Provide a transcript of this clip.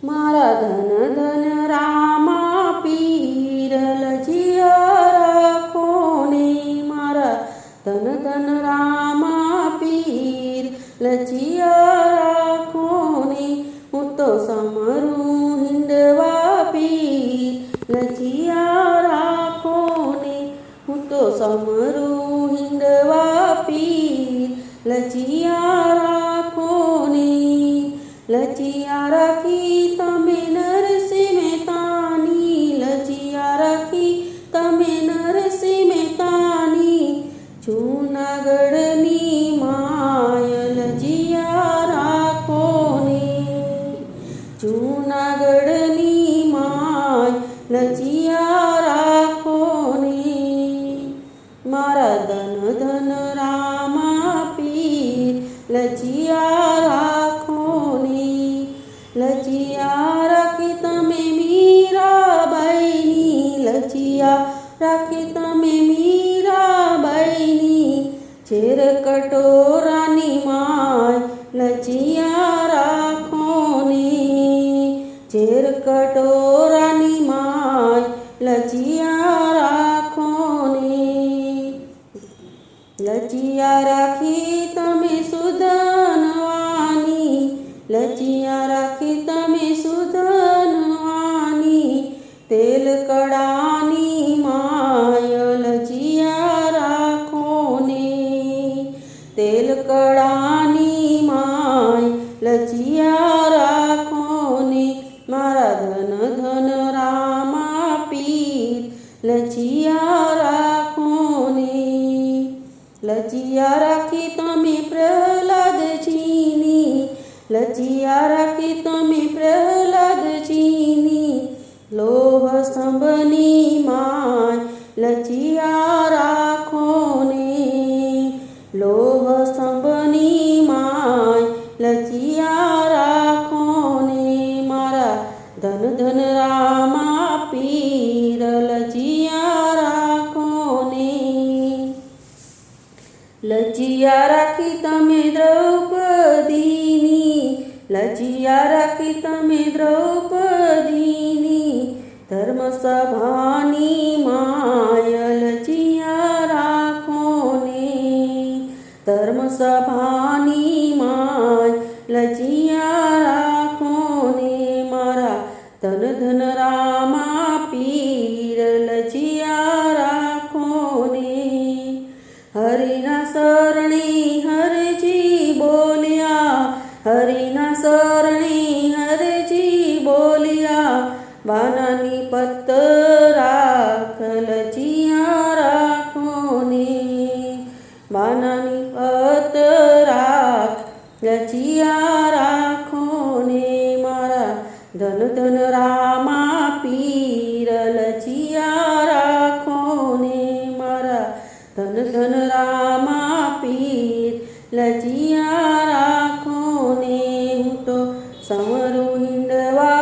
મારા ધન ધન રામા પીર લજિયા રાખો ને મારા ધન ધન રામા પીર લજિયા રાખો ને હું તો સમરું હિંડવા પીર લજિયા રાખો ને હું તો સમરું હિંડવા પીર લજિયા રાખો ને લજિયા રાખી તમે નરસિંહ મહેતાની લજિયા રાખી તમે નરસિંહ મહેતાની જૂનાગઢની માય લજિયા રાખો ને જૂનાગઢની માય લજિયા રાખો ને મારા ધન ધન રામા પીર લજિયા રાખો ને લજિયા રાખી તમે મીરાબાઈની લજિયા રાખી તમે મીરાબાઈની ઝેર કટોરાની માય લજિયા રાખો ને ઝેર કટોરાની માય લજિયા રાખો ને લજિયા રાખી તમે સુધનવાની લજિયા રાખી તમે સુધનવાની તેલ કડાની માય લજિયા રાખો ને તેલ કડાની માય લજિયા રાખો ને મારા ધન ધન રામા પીર લજિયા રાખો ને લજિયા રાખી તમે પ્રહલાદજીની લજિયા રાખી તમે પ્રહલાદજીની લોહ સ્તંભની માય લજિયા રાખો ને લોહ સ્તંભની માય લજિયા રાખો ને મારા ધન ધન રામા પીર લજિયા રાખો ને લજિયા રાખી તમે દ્રૌપદીની લજિયા રાખી તમે દ્રૌપદીની ધર્મસભાની માય લજિયા રાખો ને ધર્મસભાની માય લજિયા રાખો ને મારા ધન ધન રામા પીર લજિયા રાખો ને હરિના શરણે હરજી બોલ્યા હરિના શરણે હરજી બોલ્યા વાનાની પત રાખ લજિયા રાખો ને વાનાની પત રાખ લજિયા રાખો ને મારા ધન ધન રામા પીર લજિયા રાખો ને મારા ધન ધન રામા પીર લજિયા રાખો ને હું તો સમરું હિંડવા